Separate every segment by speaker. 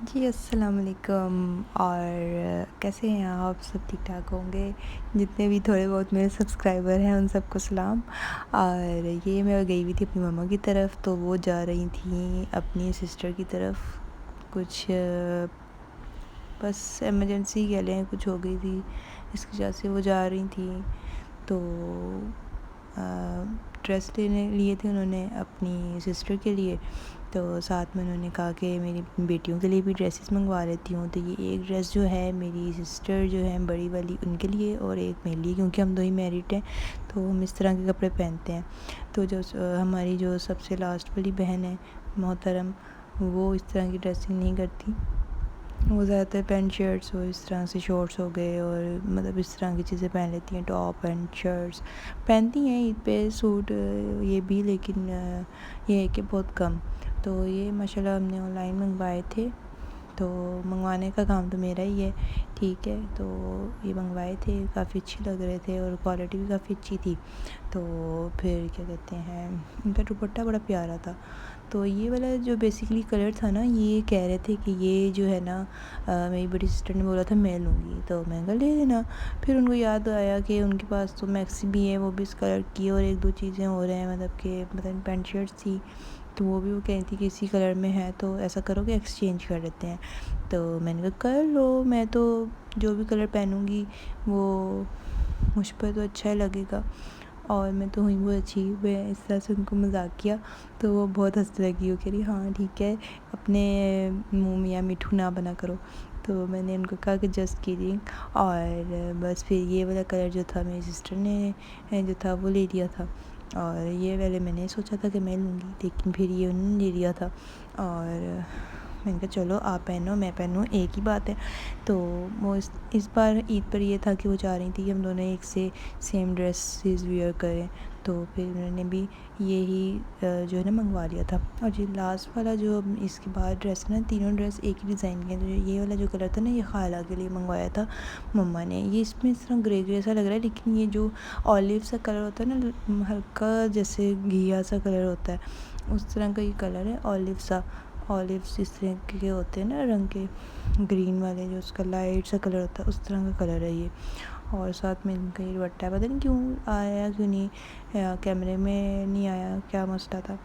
Speaker 1: जी, अस्सलाम वालेकुम। और कैसे हैं आप? सब ठीक-ठाक होंगे। जितने भी थोड़े बहुत मेरे सब्सक्राइबर हैं उन सबको सलाम। और ये मैं गई हुई थी अपनी मम्मा की तरफ, तो वो जा रही थी अपनी सिस्टर की तरफ। कुछ बस इमरजेंसी कह लें, कुछ हो गई थी, इसकी वजह से वो जा रही थी। तो ड्रेस लेने लिए थे उन्होंने अपनी सिस्टर के लिए। तो साथ में उन्होंने कहा कि मेरी बेटियों के लिए भी ड्रेसेस मंगवा लेती हूँ। तो ये एक ड्रेस जो है मेरी सिस्टर जो है बड़ी वाली उनके लिए, और एक मेरे लिए, क्योंकि हम दो ही मैरिड हैं तो हम इस तरह के कपड़े पहनते हैं। तो जो हमारी जो सबसे लास्ट वाली बहन है मोहतरम, वो इस तरह की ड्रेसिंग नहीं करती। वो ज़्यादातर पैंट शर्ट्स और इस तरह से शॉर्ट्स हो गए, और मतलब इस तरह की चीज़ें पहन लेती हैं। टॉप एंड शर्ट्स पहनती हैं ईद पे, सूट ये भी, लेकिन ये है कि बहुत कम। तो ये माशाल्लाह हमने ऑनलाइन मंगवाए थे। तो मंगवाने का काम तो मेरा ही है, ठीक है। तो ये मंगवाए थे, काफ़ी अच्छे लग रहे थे और क्वालिटी भी काफ़ी अच्छी थी। तो फिर क्या कहते हैं, इनका दुपट्टा बड़ा प्यारा था। तो ये वाला जो बेसिकली कलर था ना, ये कह रहे थे कि ये जो है ना, मेरी बड़ी सिस्टर ने बोला था मैं लूँगी, तो मैं कहा ले लेना। फिर उनको याद आया कि उनके पास तो मैक्सी भी है, वो भी इस कलर की, और एक दो चीज़ें और हैं, मतलब कि मतलब पैंट शर्ट्स थी, तो वो भी वो कह रही थी कि इसी कलर में है, तो ऐसा करो कि एक्सचेंज कर लेते हैं। तो मैंने कहा कर लो, मैं तो जो भी कलर पहनूँगी वो मुझ पर तो अच्छा ही लगेगा, और मैं तो हुई बहुत अच्छी। मैं इस तरह से उनको मजाक किया, तो वो बहुत हंसने लगी। वो कह रही हाँ ठीक है, अपने मुँह मियाँ मिठू ना बना करो। तो मैंने उनको कहा कि जस्ट किडिंग। और बस फिर ये वाला कलर जो था मेरी सिस्टर ने जो था वो ले लिया था, और ये वाले मैंने सोचा था कि मैं लूँगी, लेकिन फिर ये उन्होंने ले लिया था। और मैंने कहा चलो आप पहनो मैं पहनूँ, एक ही बात है। तो वो इस बार ईद पर ये था कि वो चाह रही थी कि हम दोनों एक से सेम ड्रेसेस वियर करें। तो फिर उन्होंने भी यही जो है ना मंगवा लिया था। और ये लास्ट वाला जो इसके बाद ड्रेस ना, तीनों ड्रेस एक ही डिज़ाइन के हैं। तो ये वाला जो कलर था ना, ये खाला के लिए मंगवाया था मम्मा ने। ये इसमें इस तरह ग्रे ग्रे सा लग रहा है, लेकिन ये जो ऑलिव सा कलर होता है ना, हल्का जैसे घिया सा कलर होता है, उस तरह का ये कलर है, ऑलिव सा। ऑलिव्स इस तरह के होते हैं ना रंग के, ग्रीन वाले, जो उसका लाइट सा कलर होता है, उस तरह का कलर है ये। और साथ में इनका ये दुपट्टा है, पता नहीं क्यों आया क्यों नहीं, कैमरे में नहीं आया, क्या मसला था।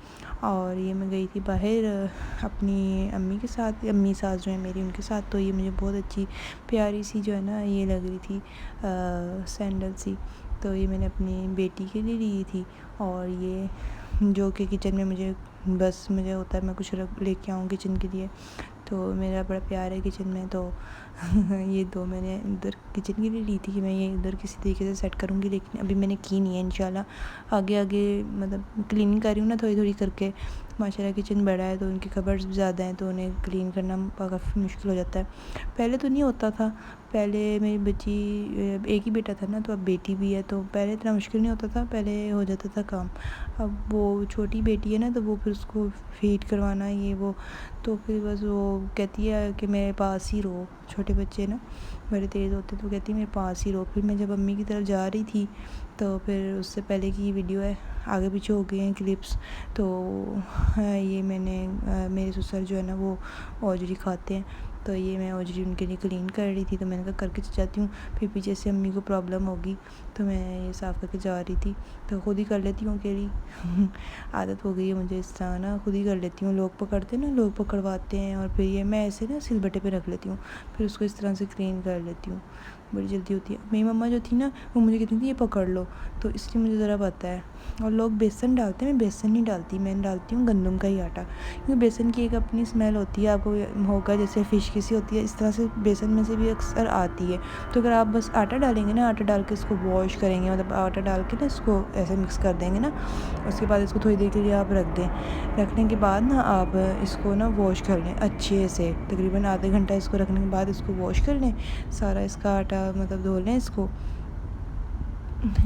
Speaker 1: और ये मैं गई थी बाहर अपनी अम्मी के साथ, अम्मी सास जो है मेरी, उनके साथ। तो ये मुझे बहुत अच्छी प्यारी सी जो है ना ये लग रही थी सैंडल सी। तो ये मैंने अपनी बेटी के लिए ली थी। और ये जो कि किचन में मुझे होता है मैं कुछ लेके आऊँ किचन के लिए, तो मेरा बड़ा प्यार है किचन में। तो ये दो मैंने इधर किचन के लिए ली थी कि मैं ये इधर किसी तरीके से सेट करूँगी, लेकिन अभी मैंने की नहीं है। इंशाल्लाह आगे आगे मतलब क्लीनिंग कर रही हूँ ना थोड़ी थोड़ी करके। माशाल्लाह किचन बड़ा है तो उनके कबर्ड्स भी ज़्यादा हैं, तो उन्हें क्लीन करना काफ़ी मुश्किल हो जाता है। पहले तो नहीं होता था, पहले मेरी बच्ची एक ही बेटा था ना, तो अब बेटी भी है, तो पहले इतना मुश्किल नहीं होता था, पहले हो जाता था काम। अब वो छोटी बेटी है ना, तो वो फिर उसको फीड करवाना ये वो, तो फिर बस वो कहती है कि मेरे पास ही रहो। छोटे बच्चे ना बड़े तेज़ होते, तो कहती है मेरे पास ही रहो। फिर मैं जब अम्मी की तरफ जा रही थी, तो फिर उससे पहले की वीडियो है, आगे पीछे हो गए हैं क्लिप्स। तो ये मैंने मेरे ससुर जो है ना वो औजरी खाते हैं, तो ये मैं औजरी उनके लिए क्लीन कर रही थी। तो मैंने कहा करके जाती हूँ, फिर पीछे से अम्मी को प्रॉब्लम होगी, तो मैं ये साफ़ करके जा रही थी। तो खुद ही कर लेती हूँ अकेली आदत हो गई है मुझे इस तरह ना, खुद ही कर लेती हूँ। लोग पकड़ते हैं ना, लोग पकड़वाते हैं, और फिर ये मैं ऐसे ना सिलबट्टे पे रख लेती हूँ, फिर उसको इस तरह से क्लीन कर लेती हूँ, बड़ी जल्दी होती है। मेरी मम्मा जो थी ना, वो मुझे कहती थी ये पकड़ लो, तो इसलिए मुझे ज़रा पता है। और लोग बेसन डालते हैं, मैं बेसन नहीं डालती, मैं डालती हूँ गंदम का ही आटा, क्योंकि बेसन की एक अपनी स्मेल होती है, आपको होगा जैसे फ़िश की सी होती है, इस तरह से बेसन में से भी अक्सर आती है। तो अगर आप बस आटा डालेंगे ना, आटा डाल के इसको वॉश करेंगे, मतलब आटा डाल के ना इसको ऐसे मिक्स कर देंगे ना, उसके बाद इसको थोड़ी देर के लिए आप रख दें। रखने के बाद ना आप इसको ना वॉश कर लें अच्छे से, तकरीबन आधे घंटा इसको रखने के बाद इसको वॉश कर लें, सारा इसका आटा मतलब धो लें इसको।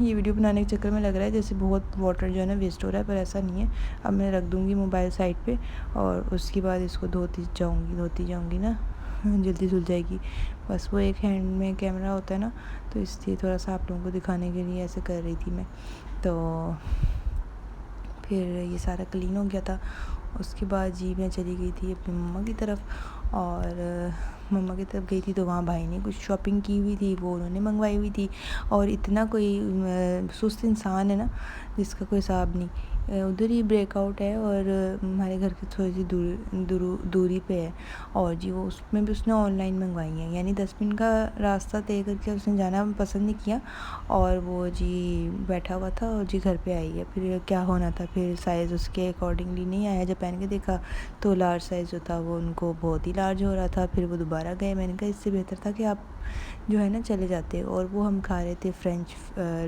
Speaker 1: ये वीडियो बनाने के चक्कर में लग रहा है जैसे बहुत वाटर जो है ना वेस्ट हो रहा है, पर ऐसा नहीं है। अब मैं रख दूँगी मोबाइल साइड पे, और उसके बाद इसको धोती जाऊँगी ना, जल्दी धुल जाएगी। बस वो एक हैंड में कैमरा होता है ना, तो इसलिए थोड़ा सा आप लोगों को दिखाने के लिए ऐसे कर रही थी मैं। तो फिर ये सारा क्लीन हो गया था, उसके बाद जी मैं चली गई थी अपनी मम्मा की तरफ, और मम्मा की तरफ गई थी तो वहाँ भाई ने कुछ शॉपिंग की हुई थी, वो उन्होंने मंगवाई हुई थी। और इतना कोई सुस्त इंसान है ना जिसका कोई हिसाब नहीं। उधर ही ब्रेकआउट है और हमारे घर की थोड़ी सी दूरी पे है। और जी वो उसमें भी उसने ऑनलाइन मंगवाई हैं, यानी 10 मिनट का रास्ता तय करके उसने जाना पसंद नहीं किया, और वो जी बैठा हुआ था और जी घर पे आई है। फिर क्या होना था, फिर साइज़ उसके अकॉर्डिंगली नहीं आया। जब पहन के देखा तो लार्ज साइज़ जो था वो उनको बहुत ही लार्ज हो रहा था। फिर वो दोबारा गए, मैंने कहा इससे बेहतर था कि आप जो है ना चले जाते। और वो हम खा रहे थे फ्रेंच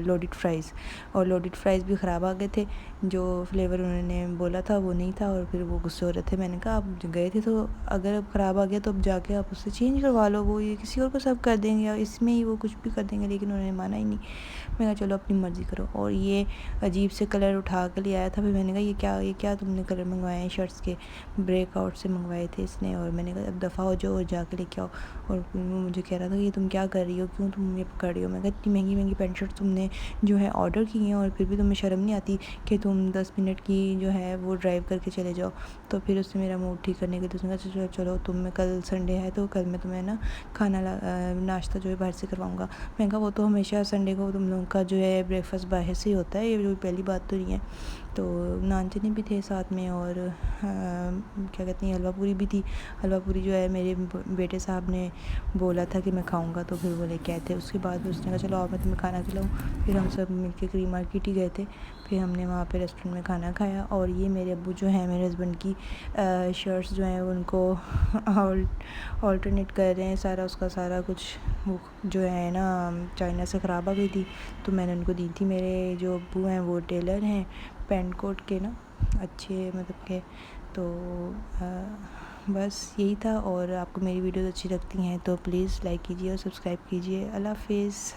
Speaker 1: लोडेड फ्राइज़, और लोडेड फ्राइज़ भी ख़राब आ गए थे। जो फ्लेवर उन्होंने बोला था वो नहीं था, और फिर वो गुस्से हो रहे थे। मैंने कहा आप गए थे तो अगर अब ख़राब आ गया तो अब जाके आप उससे चेंज करवा लो, वो ये किसी और को सर्व कर देंगे या इसमें ही वो कुछ भी कर देंगे। लेकिन उन्होंने माना ही नहीं। मैं कहा चलो अपनी मर्ज़ी करो। और ये अजीब से कलर उठा के ले आया था। फिर मैंने कहा ये क्या तुमने कलर मंगवाए हैं शर्ट्स के, ब्रेकआउट से मंगवाए थे इसने। और मैंने कहा अब दफ़ा हो जाओ और जाके लेके आओ। और वो मुझे कह रहा था कि तुम क्या कर रही हो, क्यों तुम ये पकड़ रही हो। मैं कहा इतनी महंगी महंगी पैंट शर्ट तुमने जो है ऑर्डर की हैं और फिर भी तुम्हें शर्म नहीं आती कि तुम 10 मिनट की जो है वो ड्राइव करके चले जाओ। तो फिर उसने मेरा मूड ठीक करने के लिए उसने कहा चलो चलो तुम, कल संडे है तो कल मैं तुम्हें ना नाश्ता जो है बाहर से करवाऊँगा। मैं कहा वो तो हमेशा संडे को तुम लोगों का जो है ब्रेकफास्ट बाहर से ही होता है, ये पहली बात तो नहीं है। तो नान चने भी थे साथ में, और क्या कहते हैं हलवा पूरी भी थी। हलवा पूरी जो है मेरे बेटे साहब ने बोला था कि मैं खाऊंगा, तो फिर वो लेके आए थे। उसके बाद उसने कहा चलो आओ मैं तुम्हें खाना खिलाऊँ। फिर हम सब मिलके क्री मार्केट ही गए थे। फिर हमने वहाँ पे रेस्टोरेंट में खाना खाया। और ये मेरे अब्बू जो हैं मेरे हस्बैंड की शर्ट्स जो हैं उनको ऑल्टरनेट कर रहे हैं। सारा उसका सारा कुछ वो जो है ना चाइना से ख़राब आ गई थी, तो मैंने उनको दी थी। मेरे जो अब्बू हैं वो टेलर हैं पैंट कोट के ना, अच्छे मतलब के। तो बस यही था। और आपको मेरी वीडियोस अच्छी लगती हैं तो प्लीज़ लाइक कीजिए और सब्सक्राइब कीजिए। अल्लाह हाफ़िज़।